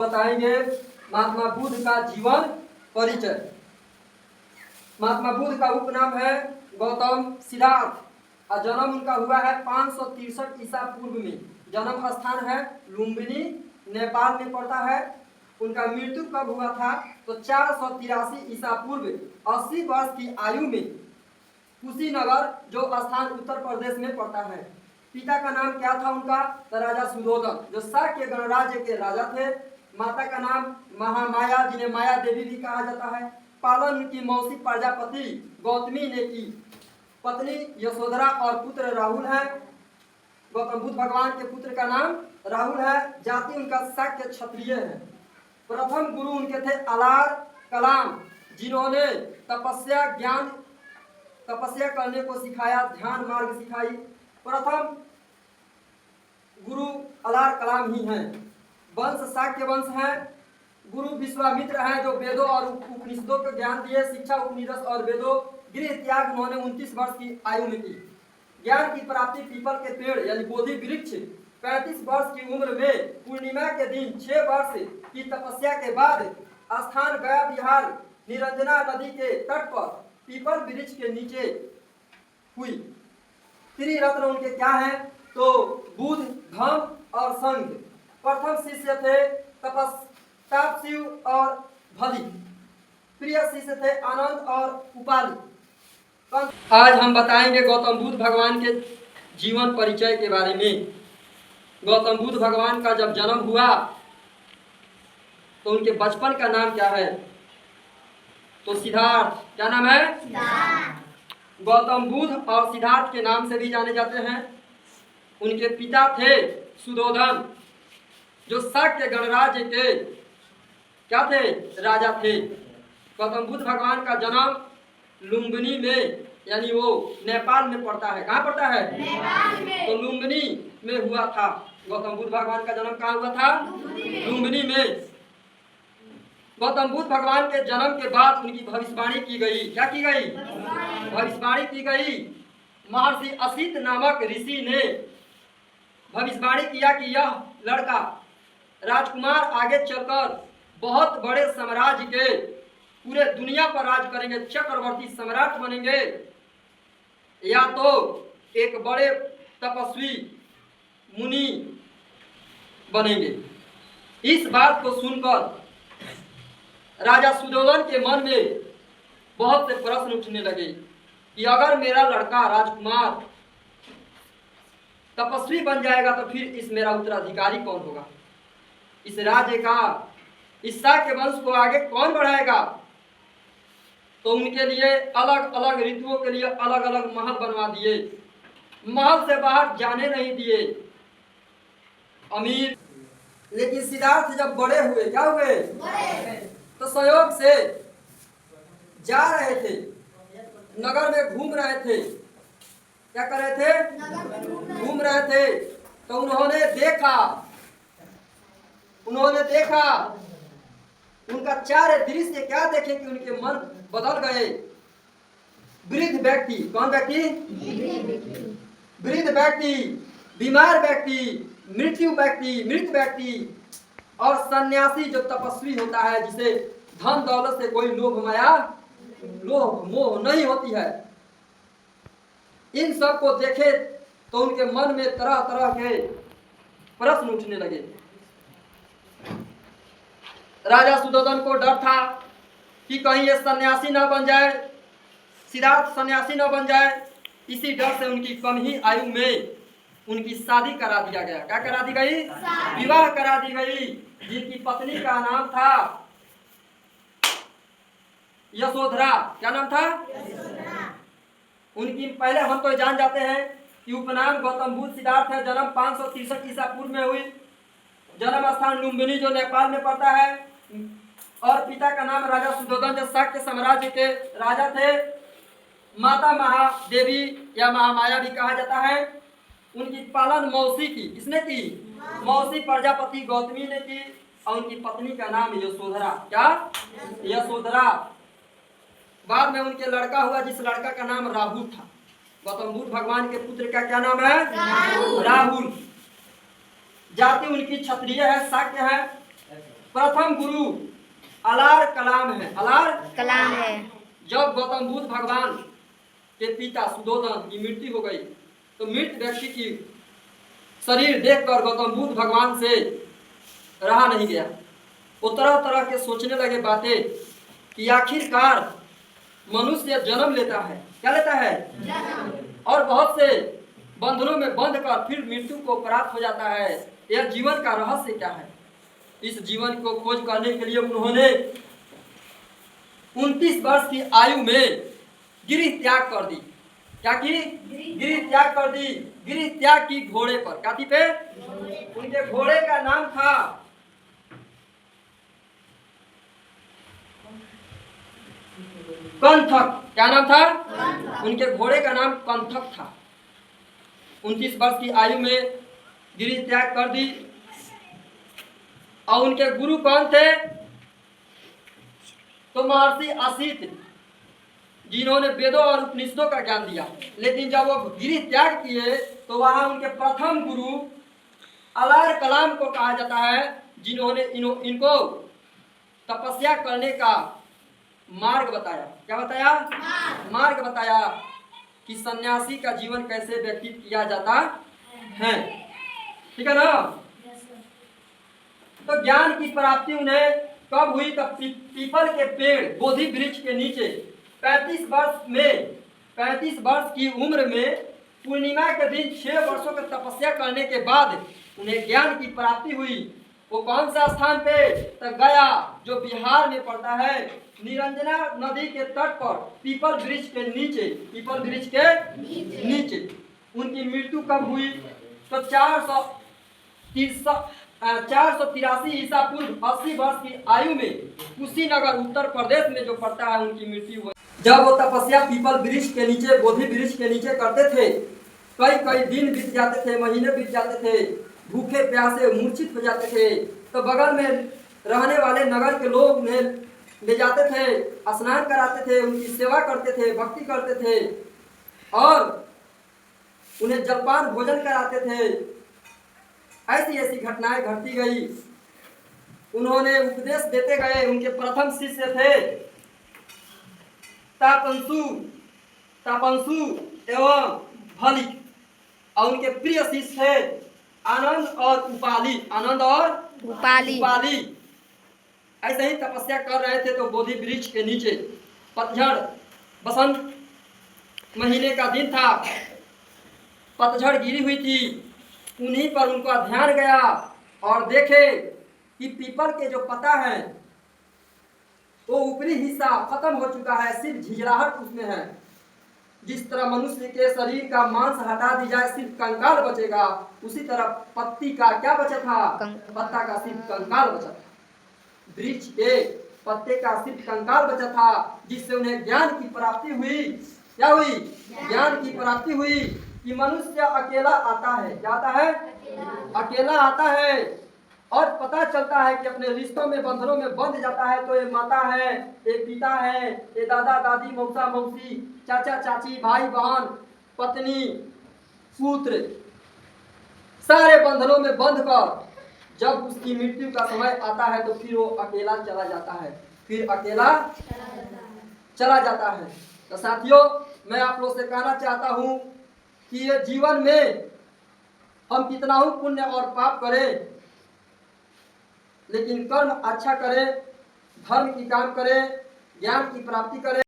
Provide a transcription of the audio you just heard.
बताएंगे महात्मा बुद्ध का जीवन परिचय। महात्मा बुद्ध का उपनाम है गौतम सिद्धार्थ और जन्म उनका हुआ है 563 ईसा पूर्व में। जन्म स्थान है लुम्बिनी, नेपाल में पड़ता है। उनका मृत्यु कब हुआ था तो 483 ईसा पूर्व 80 वर्ष की आयु में कुशीनगर जो स्थान उत्तर प्रदेश में पड़ता है। पिता का नाम क्या था उनका तो राजा सुधोधन जो शाक्य गणराज्य के राजा थे। माता का नाम महामाया जिन्हें माया देवी भी कहा जाता है। पालन उनकी मौसी प्रजापति गौतमी ने की। पत्नी यशोधरा और पुत्र राहुल है। गौतम बुद्ध भगवान के पुत्र का नाम राहुल है। जाति उनका शाक्य क्षत्रिय है। प्रथम गुरु उनके थे अलार कलाम जिन्होंने तपस्या करने को सिखाया, ध्यान मार्ग सिखाई। प्रथम गुरु अलार कलाम ही हैं। वंश शाक्य वंश है। गुरु विश्वामित्र हैं जो वेदों और उपनिषदों को ज्ञान दिए। शिक्षा उपनिषद और वेदों गृह त्याग उन्होंने 29 वर्ष की आयु में की। ज्ञान की प्राप्ति पीपल के पेड़ यानी बोधि वृक्ष 35 वर्ष की उम्र में पूर्णिमा के दिन 6 वर्ष की तपस्या के बाद स्थान गया बिहार निरंजना नदी के तट पर पीपल वृक्ष के नीचे हुई। त्रिरत्न उनके क्या हैं तो बुद्ध, धम्म और संघ। प्रथम शिष्य थे तापस्यु और भली। प्रिय शिष्य थे आनंद और उपाली। आज हम बताएंगे गौतम बुद्ध भगवान के जीवन परिचय के बारे में। गौतम बुद्ध भगवान का जब जन्म हुआ तो उनके बचपन का नाम क्या है तो सिद्धार्थ। क्या नाम है? गौतम बुद्ध और सिद्धार्थ के नाम से भी जाने जाते हैं। उनके पिता थे सुधोधन जो शाक्य गणराज्य के क्या थे राजा थे। गौतम बुद्ध भगवान का जन्म लुम्बिनी में यानी वो नेपाल में पड़ता है। कहाँ पड़ता है? नेपाल में। तो लुम्बिनी में हुआ था। गौतम बुद्ध भगवान का जन्म कहाँ हुआ था? लुम्बिनी में। गौतम बुद्ध भगवान के जन्म के बाद उनकी भविष्यवाणी की गई। क्या की गई? भविष्यवाणी की गई। महर्षि असित नामक ऋषि ने भविष्यवाणी किया कि यह लड़का राजकुमार आगे चलकर बहुत बड़े साम्राज्य के पूरे दुनिया पर राज करेंगे, चक्रवर्ती सम्राट बनेंगे या तो एक बड़े तपस्वी मुनि बनेंगे। इस बात को सुनकर राजा सुधोधन के मन में बहुत से प्रश्न उठने लगे कि अगर मेरा लड़का राजकुमार तपस्वी बन जाएगा तो फिर इस मेरा उत्तराधिकारी कौन होगा? इस राज्य का इस शाक्य वंश को आगे कौन बढ़ाएगा? तो उनके लिए अलग अलग ऋतुओं के लिए अलग अलग महल बनवा दिए। महल से बाहर जाने नहीं दिए अमीर। लेकिन सिद्धार्थ जब बड़े हुए क्या हुए तो संयोग से जा रहे थे, नगर में घूम रहे थे। क्या कर रहे थे? घूम रहे थे। तो उन्होंने देखा उनका चार दृश्य क्या देखे कि उनके मन बदल गए। वृद्ध व्यक्ति, कौन व्यक्ति? वृद्ध व्यक्ति, बीमार व्यक्ति, मृत व्यक्ति और सन्यासी जो तपस्वी होता है जिसे धन दौलत से कोई लोभ मोह नहीं होती है। इन सब को देखे तो उनके मन में तरह तरह के प्रश्न उठने लगे। राजा सुधोधन को डर था कि कहीं ये सन्यासी न बन जाए, सिद्धार्थ सन्यासी न बन जाए। इसी डर से उनकी कम ही आयु में उनकी शादी करा दिया गया। क्या करा दी गई? विवाह करा दी गई। जिनकी पत्नी का नाम था यशोधरा। क्या नाम था? उनकी पहले हम तो जान जाते हैं कि उपनाम गौतम बुद्ध सिद्धार्थ है। जन्म 563 ईसा पूर्व में हुई। जन्म स्थान लुम्बिनी जो नेपाल में पड़ता है। और पिता का नाम राजा सुधोधन जो शाक्य साम्राज्य के राजा थे। माता महादेवी या महामाया भी कहा जाता है। उनकी पालन मौसी की। किसने की? मौसी प्रजापति गौतमी ने की। और उनकी पत्नी का नाम यशोधरा। क्या? यशोधरा। बाद में उनके लड़का हुआ जिस लड़का का नाम राहुल था। गौतम बुद्ध भगवान के पुत्र का क्या नाम है? राहुल। जाति उनकी क्षत्रिय है, शाक्य है। प्रथम गुरु अलार कलाम है। अलार कलाम है। जब गौतम बुद्ध भगवान के पिता सुधोधन की मृत्यु हो गई तो मृत व्यक्ति की शरीर देखकर गौतम बुद्ध भगवान से रहा नहीं गया। वो तरह तरह के सोचने लगे बातें कि आखिरकार मनुष्य जन्म लेता है, क्या लेता है, और बहुत से बंधनों में बंध कर फिर मृत्यु को प्राप्त हो जाता है। यह जीवन का रहस्य क्या है? इस जीवन को खोज करने के लिए उन्होंने 29 वर्ष की आयु में गिरि त्याग कर दी। क्या की? गिरि त्याग कर दी। गिरि त्याग की घोड़े पर, काती पे उनके घोड़े का नाम था कंथक। क्या नाम था? उनके घोड़े का नाम कंथक था। 29 वर्ष की आयु में गिरि त्याग कर दी। और उनके गुरु कौन थे? तो महर्षि असित, जिन्होंने वेदों और उपनिषदों का ज्ञान दिया। लेकिन जब वो गिरि त्याग किए तो वहां उनके प्रथम गुरु अलार कलाम को कहा जाता है, जिन्होंने इनको तपस्या करने का मार्ग बताया। क्या बताया? मार्ग बताया कि सन्यासी का जीवन कैसे व्यतीत किया जाता है। ठीक है ना? तो ज्ञान की प्राप्ति उन्हें कब हुई? तब पीपल के पेड़, बोधि वृक्ष के नीचे 35 वर्ष की उम्र में पूर्णिमा के दिन 6 वर्षों की तपस्या करने के बाद उन्हें ज्ञान की प्राप्ति हुई। वो कौन सा स्थान पे? तो गया, जो बिहार में पड़ता है, निरंजना नदी के तट पर पीपल वृक्ष के नीचे। पीपल वृक्ष के नीचे उनकी मृत्यु कब हुई? तो 483 ईसा पूर्व 80 वर्ष की आयु में कुशीनगर उत्तर प्रदेश में जो पड़ता है, उनकी मृत्यु हुई। जब वो तपस्या पीपल वृक्ष के नीचे, बोधि वृक्ष के नीचे करते थे, कई कई दिन बीत जाते थे, महीने बीत जाते थे, भूखे प्यासे मूर्छित हो जाते थे। तो बगल में रहने वाले नगर के लोग उन्हें ले जाते थे, स्नान कराते थे, उनकी सेवा करते थे, भक्ति करते थे और उन्हें जलपान भोजन कराते थे। ऐसी ऐसी घटनाएं घटती गई। उन्होंने उपदेश देते गए। उनके प्रथम शिष्य थे तापंसु एवं भली, और उनके प्रिय शिष्य थे आनंद और उपाली। आनंद और उपाली ऐसे ही तपस्या कर रहे थे। तो बोधि वृक्ष के नीचे पतझड़, बसंत महीने का दिन था, पतझड़ गिरी हुई थी। उन्हीं पर उनका ध्यान गया और देखे कि पीपल के जो पत्ता है वो ऊपरी हिस्सा खत्म हो चुका है, सिर्फ झिझराहट उसमें है। जिस तरह मनुष्य के शरीर का मांस हटा दी जाए सिर्फ कंकाल बचेगा, उसी तरह पत्ती का क्या बचा था? पत्ता का सिर्फ कंकाल बचा था। वृक्ष के पत्ते का सिर्फ कंकाल बचा था, जिससे उन्हें ज्ञान की प्राप्ति हुई। क्या हुई? ज्ञान की प्राप्ति हुई कि मनुष्य अकेला आता है। क्या आता है? अकेला आता है और पता चलता है कि अपने रिश्तों में, बंधनों में बंध जाता है। तो ये माता है, ये पिता है, ये दादा दादी, मौसा मौसी, चाचा चाची, भाई बहन, पत्नी, पुत्र, सारे बंधनों में बंध कर जब उसकी मृत्यु का समय आता है तो फिर वो अकेला चला जाता है। फिर अकेला चला जाता है। तो साथियों, मैं आप लोग से कहना चाहता हूँ कि ये जीवन में हम कितना ही पुण्य और पाप करें, लेकिन कर्म अच्छा करें, धर्म की काम करें, ज्ञान की प्राप्ति करें।